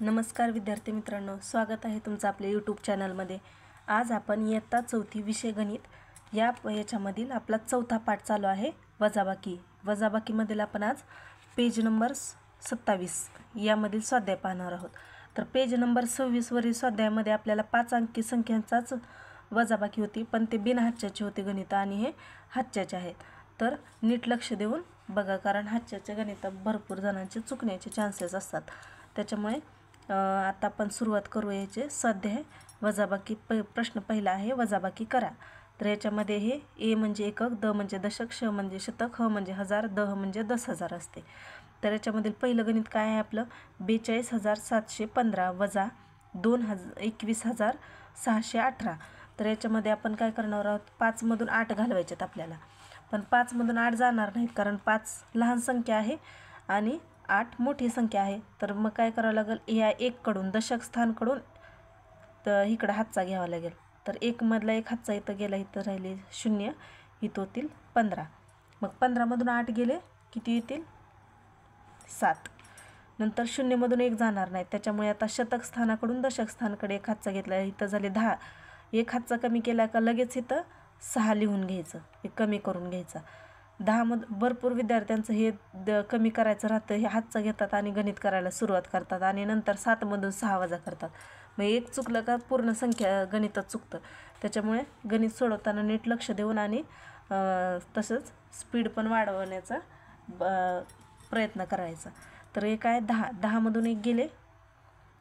नमस्कार विद्यार्थी मित्रांनो, स्वागत आहे तुमचं आपल्या यूट्यूब चॅनलमध्ये। आज आपण इयत्ता चौथी विषय गणित याच्यामधील आपला चौथा पाठ चालू आहे वजाबाकी। वजाबाकीमधील आपण आज पेज नंबर 27 यामधील स्वाध्याय पाहणार आहोत। तर पेज नंबर 26 वरील स्वाध्यायामध्ये आपल्याला 5 अंकी संख्यांचाच वजाबाकी होती, पण ते बिनहाच्याचे होते गणित आणि हे हाच्याचे आहेत। तर नीट लक्ष देऊन बघा, कारण हाच्याचे गणित भरपूर जणांचे चुकण्याचे चान्सेस असतात। त्याच्यामुळे आता आपण सुरुवात करू याचे स्वाध्याय। वजाबाकी प्रश्न पहिला आहे, वजाबाकी करा। तर याच्यामध्ये हे ए म्हणजे एकक, द म्हणजे दशक, श म्हणजे शतक, ह म्हणजे हजार, द म्हणजे 10,000 असते। तर याच्यामधील पहिलं गणित काय आहे आपलं, 42,715 वजा 21,618। तर याच्यामध्ये आपण काय करणार आहोत, 5 मधून 8 घालवायचेत आपल्याला, पण 5 मधून 8 जाणार नाहीत, कारण 5 लहान संख्या आहे आणि 8 मोठी संख्या आहे। तर मग काय करावं लागेल, या 1 कडून दशक स्थानकडून तर इकडं हातचा घ्यावा लागेल। तर 1 मधला 1 हातचा इथं गेला, इथं राहिले 0, इथं होतील 15। मग 15 मधून 8 गेले किती येतील, 7। नंतर 0 मधून 1 जाणार नाही, त्याच्यामुळे आता शतक स्थानाकडून दशक स्थानाकडे 1 हातचा घेतला, इथं झाले 10। 1 हातचा कमी केला का लगेच इथं 6 लिहून घ्यायचं, हे कमी करून घ्यायचा। 10 भरपूर विद्यार्थ्यांचं हे कमी करायचं राहतं, हे हातचा घेतात आणि गणित करायला सुरुवात करतात आणि नंतर 7 मधून 6 वजा करतात। मग 1 चुकलं का पूर्ण संख्या गणितात चुकतं। त्याच्यामुळे गणित सोडवताना नीट लक्ष देऊन आणि तसंच स्पीड पण वाढवण्याचा प्रयत्न करायचा। तर हे काय, 10 मधून 1 गेले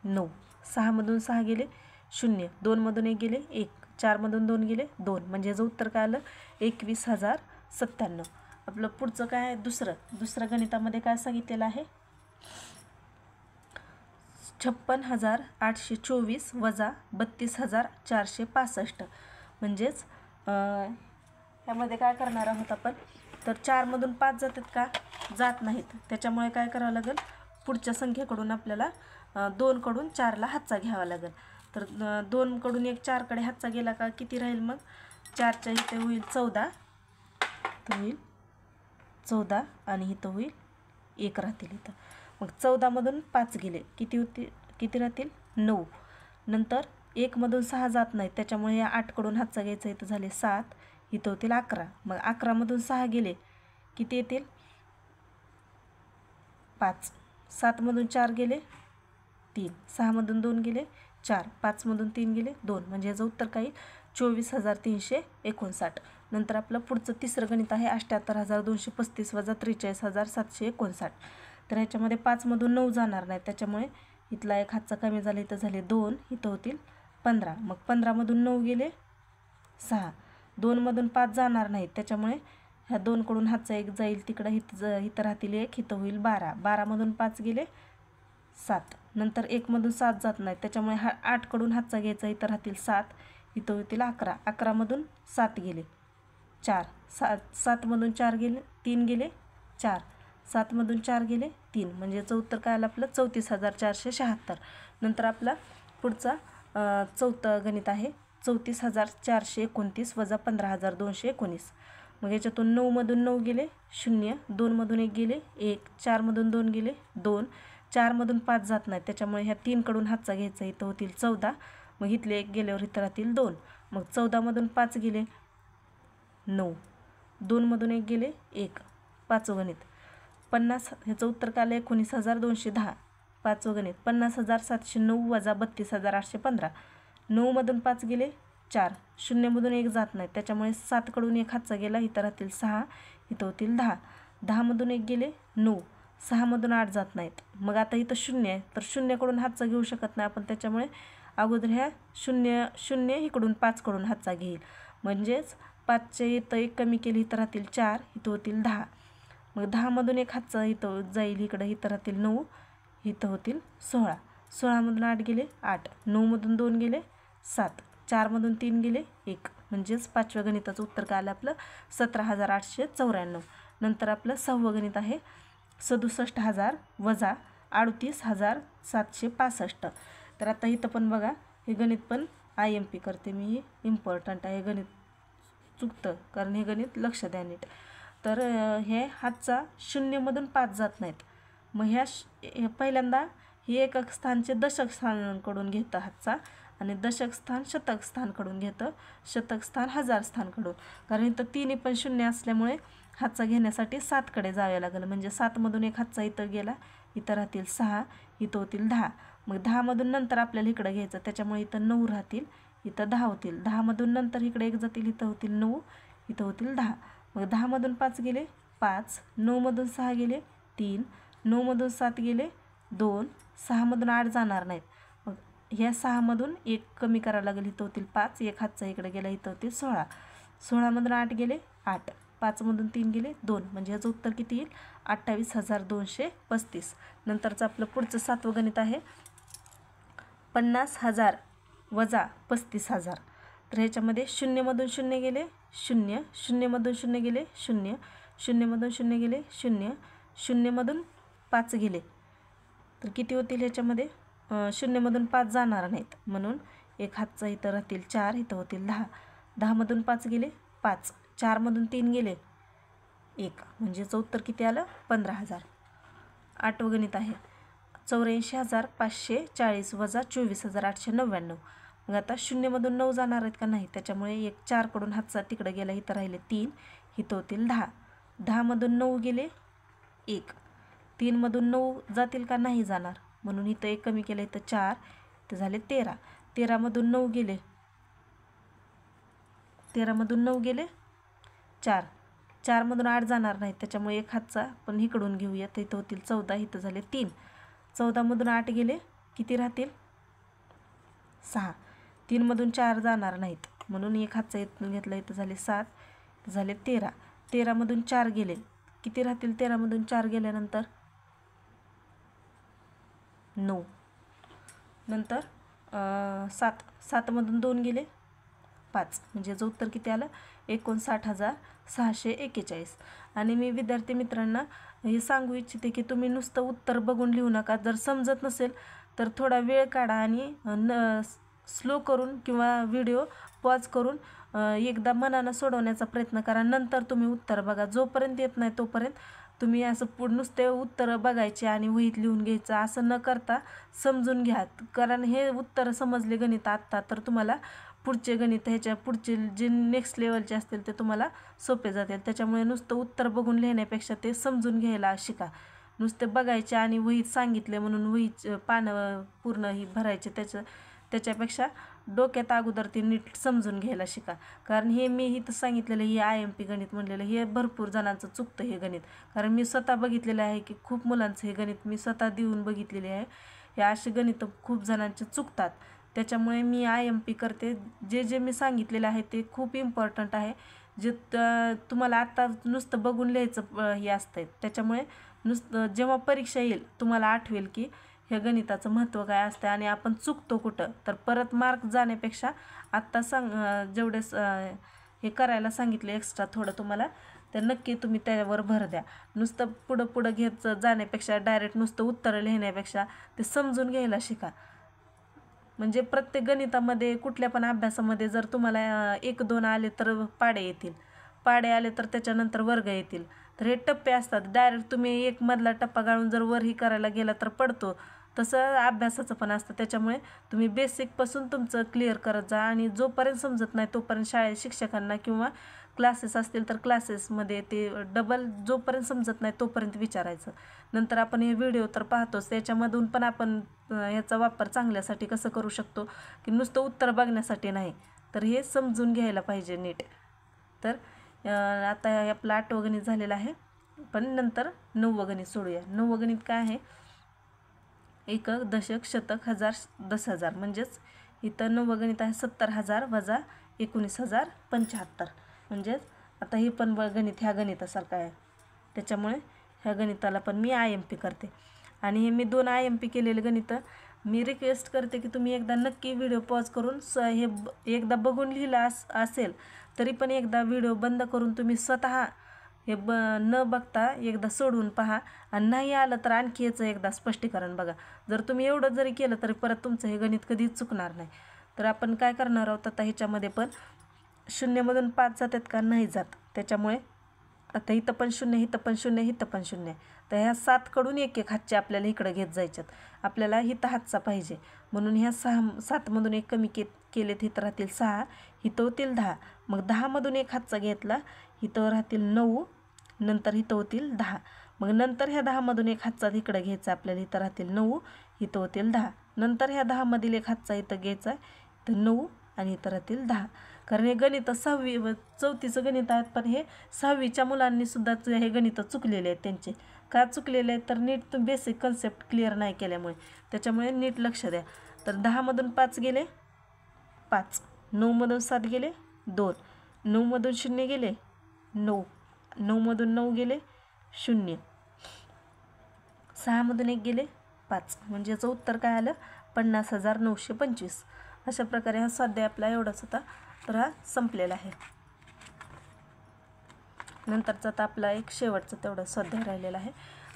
9, 6 मधून 6 गेले 0, 2 मधून 1 गेले 1, 4 मधून 2 गेले 2, म्हणजे याचं उत्तर काय आलं, 21,097। आपलं पुढचं काय आहे, दुसरं गणितामध्ये काय सांगितलेलं आहे, 56,824 वजा 32,465। म्हणजेच यामध्ये काय करणार आहोत आपण, तर 4 मधून 5 जातात का, जात नाहीत। त्याच्यामुळे काय करावं लागेल, पुढच्या संख्येकडून आपल्याला 2 कडून 4ला हातचा घ्यावा लागेल। तर 2 कडून 1 4 कडे हातचा गेला का किती राहील, मग 4च्या इथे होईल 14, होईल 14 आणि इथं होईल 1 राहतील इथं। मग 14 मधून 5 गेले किती राहतील, 9। नंतर 1 मधून 6 जात नाहीत, त्याच्यामुळे या 8 कडून हातचा घ्यायचा, इथं झाले 7, इथं होतील 11। मग 11 मधून 6 गेले किती येतील, 5। 7 मधून 4 गेले 3, 6 मधून 2 गेले 4, 5 मधून 3 गेले 2, म्हणजे याचं उत्तर काय, 24,359। नंतर आपलं पुढचं तिसरं गणित आहे 78,235 वजा 43,759। तर ह्याच्यामध्ये 5 मधून 9 जाणार नाही, त्याच्यामुळे इथला 1 हातचा कमी झाला, इथं झाले 2, इथं होतील 15। मग 15 मधून 9 गेले 6, 2 मधून 5 जाणार नाहीत, त्याच्यामुळे ह्या 2 कडून हातचा 1 जाईल तिकडं, इथं राहतील 1, इथं होईल 12। 12 मधून 5 गेले 7, नंतर 1 मधून 7 जात नाहीत, त्याच्यामुळे 8 कडून हातचा घ्यायचा, इथं राहतील 7, इथं होतील 11। 11 मधून 7 गेले 4, 7 मधून 4 गेले 3 गेले 4, 7 मधून 4 गेले 3, म्हणजे याचं उत्तर काय आलं आपलं, 34,476। नंतर आपला पुढचा चौथं गणित आहे 34,429 वजा 15,219। मग याच्यातून 9 मधून 9 गेले 0, 2 मधून 1 गेले 1, 4 मधून 2 गेले 2, 4 मधून 5 जात नाहीत, त्याच्यामुळे ह्या 3 कडून हातचा घ्यायचा, इथं होतील 14। मग इथले 1 गेल्यावर इथं राहतील 2। मग 14 मधून 5 गेले 9, 2 मधून 1 गेले 1, पाचवं गणित 50, ह्याचं उत्तर काय आलं, 19,210। पाचवं गणित 50,709 वजा 32,815। 9 मधून 5 गेले 4, 0 मधून 1 जात नाहीत, त्याच्यामुळे 7 कडून 1 हातचा गेला, इथं राहतील 6, इथं होतील 10। 10 मधून 1 गेले 9, 6 मधून 8 जात नाहीत। मग आता इथं 0 आहे, तर 0 कडून हातचा घेऊ शकत नाही आपण, त्याच्यामुळे अगोदर ह्या 0 इकडून 5 कडून हातचा घेईल, म्हणजेच 5च्या इथं 1 कमी केली, इथं राहतील 4, इथं होतील 10। मग 10 मधून 1 हातचा इथं जाईल इकडं, इथं राहतील 9, इथं होतील 16। 16 मधून 8 गेले 8, 9 मधून 2 गेले 7, 4 मधून 3 गेले 1, म्हणजेच पाचव्या गणिताचं उत्तर काय आलं आपलं, 17,894। नंतर आपलं 6वं गणित आहे 67,000 वजा 38,765। तर आता इथं पण बघा, हे गणित पण IMP करते मी, हे इम्पॉर्टंट आहे, गणित चुकतं कारण हे गणित लक्ष द्या नीट। तर हे हातचा 0 मधून 5 जात नाहीत, मग ह्या पहिल्यांदा ही एकक स्थानचे दशक स्थानांकडून घेतं हातचा आणि दशक स्थान शतक स्थानकडून घेतं, शतक स्थान हजार स्थानकडून. कारण इथं तिन्ही पण शून्य असल्यामुळे हातचा घेण्यासाठी 7कडे जावे लागेल. म्हणजे 7मधून एक हातचा इथं गेला, इथं राहतील 6, इथं होतील 10. मग 10मधून नंतर आपल्याला इकडं घ्यायचं, त्याच्यामुळे इथं 9 राहतील, इथं 10 होतील. 10मधून नंतर इकडे एक जातील, इथं होतील 9, इथं होतील 10. मग 10मधून 5 गेले 5, 9मधून 6 गेले 3, 9मधून 7 गेले 2, 6मधून 8 जाणार नाहीत. मग ह्या 6मधून एक कमी करावं लागेल, इथं होतील 5, एक हातचा इकडे गेला, इथं होतील 16. 16मधून 8 गेले 8, 5मधून 3 गेले 2. म्हणजे ह्याचं उत्तर किती येईल? 28,235. नंतरचं आपलं पुढचं 7वं गणित आहे 50,000 वजा 35,000. तर ह्याच्यामध्ये 0मधून 0 गेले 0, 0मधून 0 गेले 0, 0मधून 0 गेले 0, 0मधून 5 गेले. तर किती होतील ह्याच्यामध्ये? 0मधून 5 जाणार नाहीत, म्हणून एक हातचा इथं राहतील 4, इथं होतील 10. 10मधून 5 गेले 5, 4मधून 3 गेले 1. म्हणजे याचं उत्तर किती आलं? 15,000. 8वं गणित आहे 84,540 वजा 24,899. मग आता 0मधून 9 जाणार आहेत का? नाही, त्याच्यामुळे एक 4कडून हातचा तिकडे गेला, इथं राहिले 3, इथं होतील 10. 10मधून 9 गेले 1, 3मधून 9 जातील का? नाही जाणार, म्हणून इथं एक कमी केलं, इथं 4, इथं झाले 13. 13मधून 9 गेले 13मधून 9 गेले 4, 4मधून 8 जाणार नाहीत, त्याच्यामुळे एक हातचा पण इकडून घेऊया, तर इथं होतील 14, इथं झाले 3. 14मधून 8 गेले किती राहतील? 6. 3मधून 4 जाणार नाहीत, म्हणून एक हातचा इथून घेतला, इथं झाले 7, इथं झाले 13. 13मधून 4 गेले किती राहतील? 13मधून 4 गेल्यानंतर 9. नंतर 7, 7मधून 2 गेले 5. म्हणजे याचं उत्तर किती आलं? 59,641. आणि मी विद्यार्थी मित्रांना हे सांगू इच्छिते की तुम्ही नुसतं उत्तर बघून लिहू नका. जर समजत नसेल तर थोडा वेळ काढा आणि स्लो करून किंवा व्हिडिओ पॉज करून एकदा मनानं सोडवण्याचा प्रयत्न करा. नंतर तुम्ही उत्तर बघा. जोपर्यंत येत नाही तोपर्यंत तुम्ही असं नुसते उत्तरं बघायचे आणि वहीत लिहून घ्यायचं असं न करता समजून घ्या. कारण हे उत्तरं समजले गणित आत्ता तर तुम्हाला पुढचे गणित ह्याच्या पुढचे जे नेक्स्ट लेवलचे असतील ते तुम्हाला सोपे जातील. त्याच्यामुळे नुसतं उत्तर बघून लिहिण्यापेक्षा ते समजून घ्यायला शिका. नुसते बघायचे आणि वहीत सांगितले म्हणून वहीत पानं पूर्ण ही भरायचे त्याच्यापेक्षा डोक्यात अगोदर ते नीट समजून घ्यायला शिका. कारण हे मी इथं सांगितलेलं हे IMP गणित म्हणलेलं हे भरपूर जणांचं चुकतं हे गणित. कारण मी स्वतः बघितलेलं आहे की खूप मुलांचं हे गणित मी स्वतः देऊन बघितलेले आहे. हे असे गणित खूप जणांचे चुकतात. त्याच्यामुळे मी IMP करते. जे मी सांगितलेलं आहे ते खूप इम्पॉर्टंट आहे. जे तुम्हाला आत्ता नुसतं बघून लिहायचं हे असतं. त्याच्यामुळे नुसतं जेव्हा परीक्षा येईल तुम्हाला आठवेल की हे गणिताचं महत्त्व काय असतं आणि आपण चुकतो कुठं. तर परत मार्क जाण्यापेक्षा आत्ता जेवढे हे करायला सांगितले एक्स्ट्रा थोडं तुम्हाला तर नक्की तुम्ही त्यावर भर द्या. नुसतं पुढं घेत जाण्यापेक्षा डायरेक्ट नुसतं उत्तरं लिहिण्यापेक्षा ते समजून घ्यायला शिका. म्हणजे प्रत्येक गणितामध्ये कुठल्या पण अभ्यासामध्ये जर तुम्हाला 1-2 आले तर पाडे येतील, पाडे आले तर त्याच्यानंतर वर्ग येतील. तर हे टप्पे असतात. डायरेक्ट तुम्ही एक मधला टप्पा गाळून जर वर ही करायला गेला तर पडतो. तसं अभ्यासाचं पण असतं. त्याच्यामुळे तुम्ही बेसिकपासून तुमचं क्लिअर करत जा आणि जोपर्यंत समजत नाही तोपर्यंत शाळेत शिक्षकांना किंवा क्लासेस असतील तर क्लासेसमध्ये ते डबल जोपर्यंत समजत नाही तोपर्यंत विचारायचं. नंतर आपण हे व्हिडिओ तर पाहतोच, त्याच्यामधून पण आपण ह्याचा वापर चांगल्यासाठी कसं करू शकतो की नुसतं उत्तर बघण्यासाठी नाही तर हे समजून घ्यायला पाहिजे नीट. तर आता आपलं 8वं गणित झालेलं आहे. पण नंतर 9वं गणित सोडूया. 9वं गणित काय आहे? एकक, दशक, शतक, हजार, 10,000. म्हणजेच इथं 9वं गणित आहे 70,000 वजा 19,075. म्हणजेच आता हे पण गणित ह्या गणितासारखं आहे. त्याच्यामुळे ह्या गणिताला पण मी IMP करते. आणि हे मी 2 IMP केलेले गणितं मी रिक्वेस्ट करते की तुम्ही एकदा नक्की व्हिडिओ पॉज करून हे एकदा बघून लिहिलं असेल तरी पण एकदा व्हिडिओ बंद करून तुम्ही स्वतः हे न बघता एकदा सोडवून पहा. आणि नाही आलं तर आणखी याचं एकदा स्पष्टीकरण बघा. जर तुम्ही एवढं जरी केलं तरी परत तुमचं हे गणित कधीच चुकणार नाही. तर आपण काय करणार आहोत आता ह्याच्यामध्ये पण 0मधून 5 जातात का? नाही जात. त्याच्यामुळे आता इथं पण 0, इथं पण 0, इथं पण 0. तर ह्या 7 कडून एक हातचे आपल्याला इकडं घेत जायच्यात. आपल्याला इथं हातचा पाहिजे म्हणून ह्या 7 मधून एक कमी केलेत, इथं राहतील 6, इथं होतील 10. मग 10 मधून एक हातचा घेतला, इथं राहतील 9, नंतर इथं होतील 10. मग नंतर ह्या 10 मधून एक हातचा इकडं घ्यायचा आपल्याला, इथं राहतील 9, इथं होतील 10. नंतर ह्या 10 मधील एक हातचा इथं घ्यायचा, इथं 9 आणि इथं राहतील 10. कारण हे गणित 6वी व 4थीचं गणित आहेत, पण हे 6वीच्या मुलांनी सुद्धा हे गणित चुकलेले आहेत. त्यांचे का चुकलेले आहेत तर नीट बेसिक कन्सेप्ट क्लिअर नाही केल्यामुळे. त्याच्यामुळे नीट लक्ष द्या. तर 10 मधून 5 गेले 5, 9 मधून 7 गेले 2, 9 मधून 0 गेले 9, 9 मधून 9 गेले 0, 6 मधून 1 गेले 5. म्हणजे याचं उत्तर काय आलं 50,925. अशा प्रकारे हा स्वाध्याय आपला एवढाच होता. तर हा संपलेला आहे. नंतरचा आता आपला एक शेवटचा तेवढा स्वाध्याय राहिलेला आहे.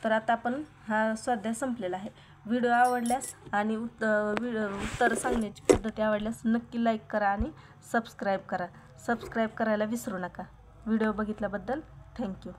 तर आता आपण हा स्वाध्याय संपलेला आहे. व्हिडिओ आवडल्यास आणि उत्तर सांगण्याची पद्धती आवडल्यास नक्की लाईक करा आणि सबस्क्राईब करा. सबस्क्राईब करायला विसरू नका. व्हिडिओ बघितल्याबद्दल थँक्यू.